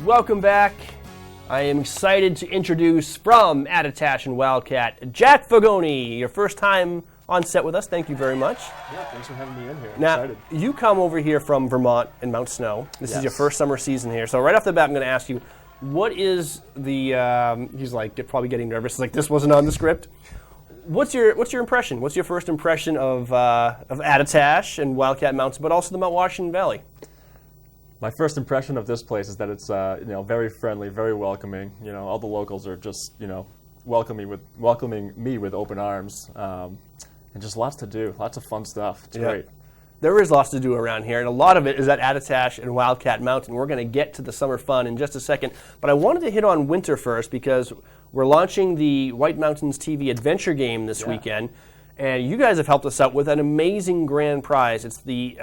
Welcome back. I am excited to introduce from Attitash and Wildcat, Jack Fogoni, your first time on set with us. Thank you very much. Yeah, thanks for having me in here. I'm now, excited. You come over here from Vermont and Mount Snow. This is your first summer season here. So right off the bat, I'm going to ask you, what is the, he's like probably getting nervous, like this wasn't on the script. What's your impression? What's your first impression of Attitash and Wildcat Mountains, but also the Mount Washington Valley? My first impression of this place is that it's very friendly, very welcoming. You know, all the locals are just welcoming me with open arms, and just lots to do, lots of fun stuff. It's great. There is lots to do around here, and a lot of it is at Attitash and Wildcat Mountain. We're going to get to the summer fun in just a second, but I wanted to hit on winter first because we're launching the White Mountains TV adventure game this weekend, and you guys have helped us out with an amazing grand prize. It's the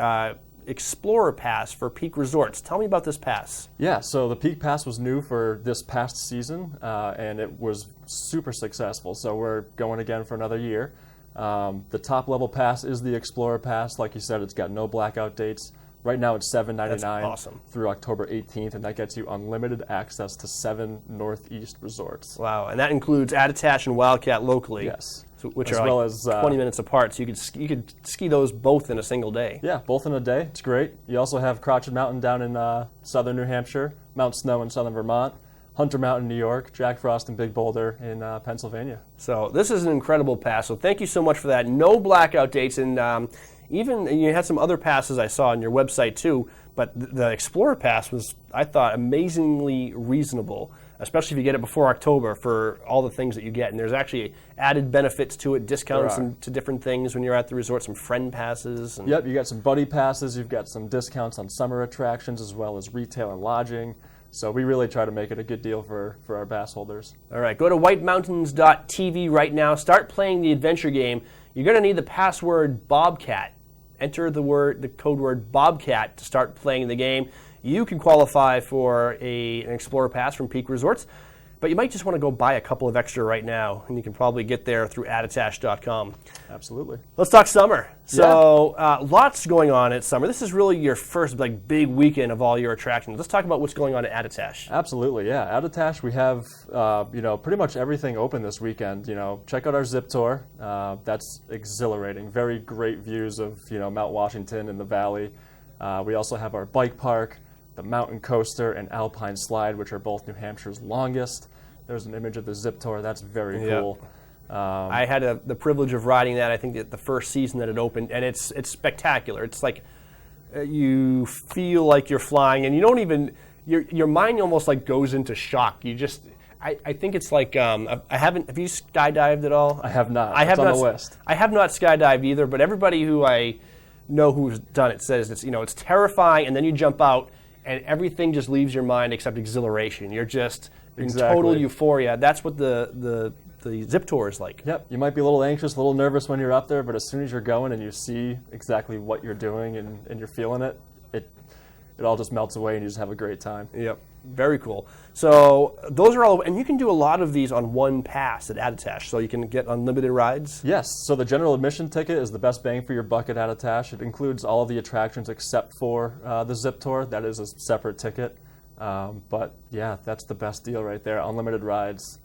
Explorer Pass for Peak Resorts. Tell me about this pass. Yeah, so the Peak Pass was new for this past season, and it was super successful. So we're going again for another year. The top level pass is the Explorer Pass. Like you said, it's got no blackout dates. Right now it's $7.99 through October 18th, and that gets you unlimited access to 7 Northeast resorts. Wow, and that includes Attitash and Wildcat locally. Yes. Which are like 20 minutes apart, so you could ski those both in a single day. Yeah, both in a day. It's great. You also have Crotched Mountain down in southern New Hampshire, Mount Snow in southern Vermont, Hunter Mountain, New York, Jack Frost and Big Boulder in Pennsylvania. So this is an incredible pass, so thank you so much for that. No blackout dates, and even you had some other passes I saw on your website too, but the Explorer Pass was, I thought, amazingly reasonable, especially if you get it before October for all the things that you get. And there's actually added benefits to it, discounts to different things when you're at the resort, some friend passes. And yep, you got some buddy passes, you've got some discounts on summer attractions as well as retail and lodging. So we really try to make it a good deal for our pass holders. All right, go to whitemountains.tv right now. Start playing the adventure game. You're going to need the password Bobcat. Enter the code word Bobcat to start playing the game. You can qualify for an Explorer Pass from Peak Resorts, but you might just want to go buy a couple of extra right now, and you can probably get there through attitash.com. Absolutely. Let's talk summer. So lots going on at summer. This is really your first big weekend of all your attractions. Let's talk about what's going on at Attitash. Absolutely, yeah. Attitash, we have pretty much everything open this weekend. Check out our zip tour. That's exhilarating. Very great views of Mount Washington and the valley. We also have our bike park, the mountain coaster, and alpine slide, which are both New Hampshire's longest. There's an image of the zip tour. That's very cool. I had the privilege of riding that, I think, the first season that it opened, and it's spectacular. It's like you feel like you're flying, and you don't even, your mind almost goes into shock. You just, I think it's like, have you skydived at all? I have not. It's on the list. I have not skydived either, but everybody who I know who's done it says it's terrifying, and then you jump out, and everything just leaves your mind except exhilaration. You're just in total euphoria. That's what the zip tour is like. Yep. You might be a little anxious, a little nervous when you're up there, but as soon as you're going and you see exactly what you're doing and you're feeling it, it all just melts away and you just have a great time. Yep. Very cool. So those are all, and you can do a lot of these on one pass at Attitash, so you can get unlimited rides? Yes. So the general admission ticket is the best bang for your buck at Attitash. It includes all of the attractions except for the zip tour. That is a separate ticket. But yeah, that's the best deal right there. Unlimited rides.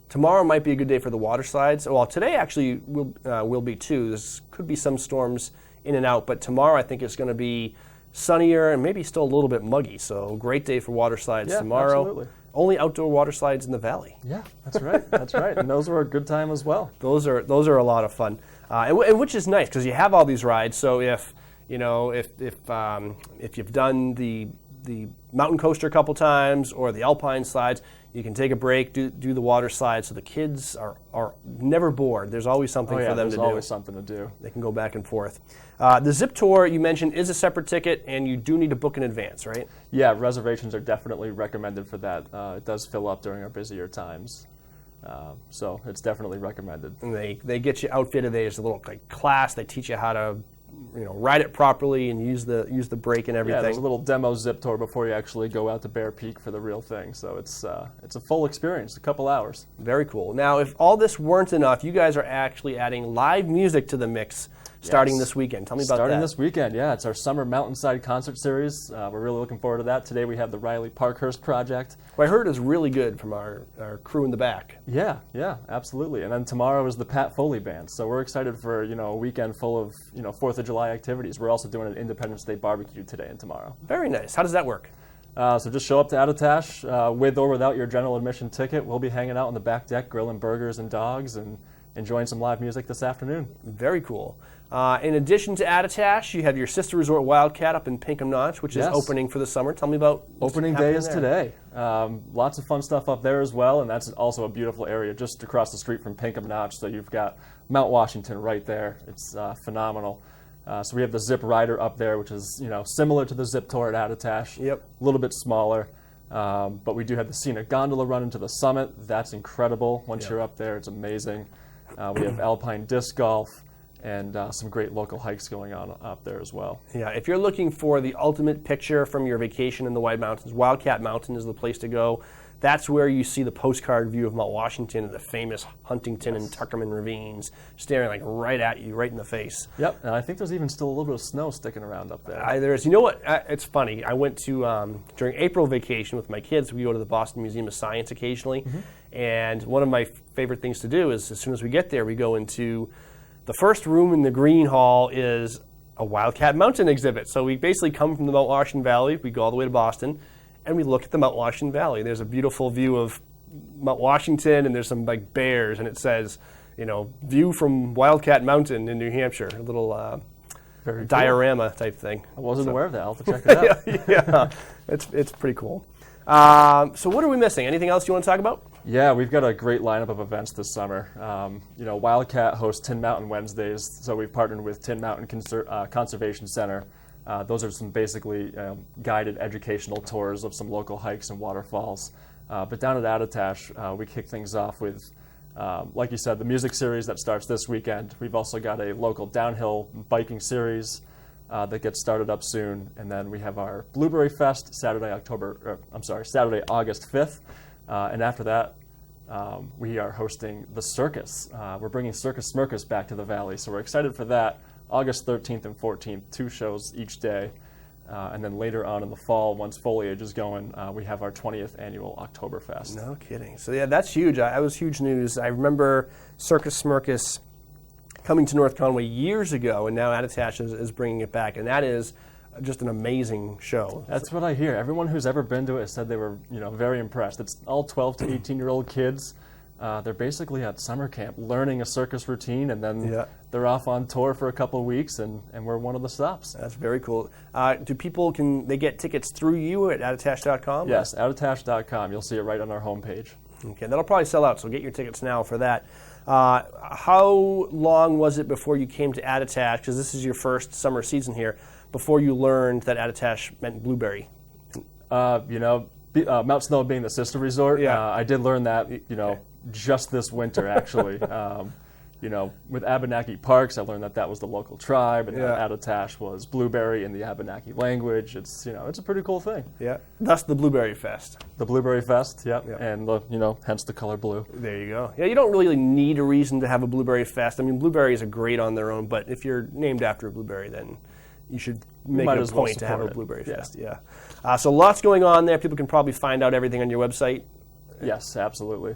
Tomorrow might be a good day for the water slides. Well, today actually will be too. There could be some storms in and out, but tomorrow I think it's going to be sunnier and maybe still a little bit muggy. So great day for water slides tomorrow. Absolutely. Only outdoor water slides in the valley. Yeah, that's right. That's right. And those were a good time as well. Those are a lot of fun, and which is nice because you have all these rides. So if you've done the mountain coaster a couple times or the alpine slides, you can take a break, do the water slides, so the kids are never bored. There's always something for them to do. There's always something to do. They can go back and forth. The zip tour you mentioned is a separate ticket, and you do need to book in advance, right? Yeah, reservations are definitely recommended for that. It does fill up during our busier times. So it's definitely recommended. And they get you outfitted. There's a little class. They teach you how to ride it properly and use the brake and everything. Yeah, there's a little demo zip tour before you actually go out to Bear Peak for the real thing. So it's a full experience, a couple hours. Very cool. Now, if all this weren't enough, you guys are actually adding live music to the mix. starting this weekend. Tell me about that. Starting this weekend, yeah. It's our summer mountainside concert series. We're really looking forward to that. Today we have the Riley Parkhurst Project. Well, I heard is really good from our crew in the back. Yeah, absolutely. And then tomorrow is the Pat Foley Band. So we're excited for, a weekend full of, 4th of July activities. We're also doing an Independence Day barbecue today and tomorrow. Very nice. How does that work? So just show up to Attitash with or without your general admission ticket. We'll be hanging out on the back deck, grilling burgers and dogs, and enjoying some live music this afternoon. Very cool. In addition to Attitash, you have your sister resort Wildcat up in Pinkham Notch, which is opening for the summer. Tell me about opening day is today. Lots of fun stuff up there as well, and that's also a beautiful area just across the street from Pinkham Notch. So you've got Mount Washington right there. It's phenomenal. So we have the Zip Rider up there, which is similar to the Zip Tour at Attitash. Yep. A little bit smaller, but we do have the scenic gondola run into the summit. That's incredible. Once you're up there, it's amazing. We have alpine disc golf and some great local hikes going on up there as well. Yeah, if you're looking for the ultimate picture from your vacation in the White Mountains, Wildcat Mountain is the place to go. That's where you see the postcard view of Mount Washington and the famous Huntington and Tuckerman ravines staring right at you, right in the face. Yep, and I think there's even still a little bit of snow sticking around up there. There is. You know what? It's funny. I went to, during April vacation with my kids, we go to the Boston Museum of Science occasionally, and one of my favorite things to do is as soon as we get there, we go into the first room in the Green Hall is a Wildcat Mountain exhibit. So we basically come from the Mount Washington Valley, we go all the way to Boston, and we look at the Mount Washington Valley. There's a beautiful view of Mount Washington, and there's some bears, and it says, view from Wildcat Mountain in New Hampshire, a little diorama type thing. I wasn't aware of that. I'll have to check it out. Yeah, it's pretty cool. So what are we missing? Anything else you want to talk about? Yeah, we've got a great lineup of events this summer. Wildcat hosts Tin Mountain Wednesdays, so we've partnered with Tin Mountain Conservation Center. Those are some basically guided educational tours of some local hikes and waterfalls. But down at Attitash, we kick things off with, like you said, the music series that starts this weekend. We've also got a local downhill biking series that gets started up soon. And then we have our Blueberry Fest Saturday, August 5th. And after that, we are hosting the circus. We're bringing Circus Smirkus back to the Valley, so we're excited for that. August 13th and 14th, 2 shows each day. And then later on in the fall, once foliage is going, we have our 20th annual Oktoberfest. No kidding. So yeah, that's huge. That was huge news. I remember Circus Smirkus coming to North Conway years ago, and now Attitash is bringing it back, and that is just an amazing show. That's what I hear. Everyone who's ever been to it said they were, very impressed. It's all 12 to 18-year-old kids. They're basically at summer camp learning a circus routine, and then they're off on tour for a couple of weeks, and we're one of the stops. That's very cool. Do people, can they get tickets through you at attitash.com? Yes, attitash.com. You'll see it right on our homepage. Okay, that'll probably sell out, so get your tickets now for that. How long was it before you came to Attitash, because this is your first summer season here, before you learned that Attitash meant blueberry? Mount Snow being the sister resort, I did learn that, just this winter, actually. With Abenaki Parks, I learned that was the local tribe, and Attitash was blueberry in the Abenaki language. It's a pretty cool thing. Yeah, thus the Blueberry Fest. The Blueberry Fest, and hence the color blue. There you go. Yeah, you don't really need a reason to have a Blueberry Fest. I mean, blueberries are great on their own, but if you're named after a blueberry, then you should make it a point to have a Blueberry Fest. Yeah. So lots going on there. People can probably find out everything on your website. Yes, absolutely.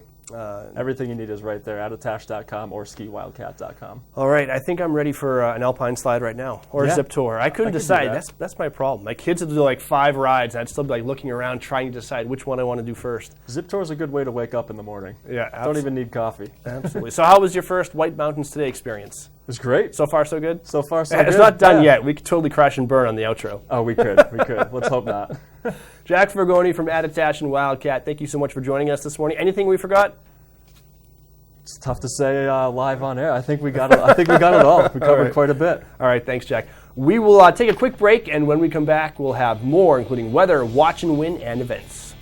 Everything you need is right there, attitash.com or skiwildcat.com. All right, I think I'm ready for an alpine slide right now, or a zip tour. I couldn't decide. That's my problem. My kids would do 5 rides, and I'd still be looking around trying to decide which one I want to do first. Zip tour is a good way to wake up in the morning. Yeah, don't even need coffee. Absolutely. So how was your first White Mountains Today experience? It was great. So far, so good? So far, so good. It's not done yet. We could totally crash and burn on the outro. Oh, we could. Let's hope not. Jack Vergoni from Attitash and Wildcat, thank you so much for joining us this morning. Anything we forgot? It's tough to say live on air. I think we got it all. We covered quite a bit. All right, thanks, Jack. We will take a quick break, and when we come back, we'll have more, including weather, watch and win, and events.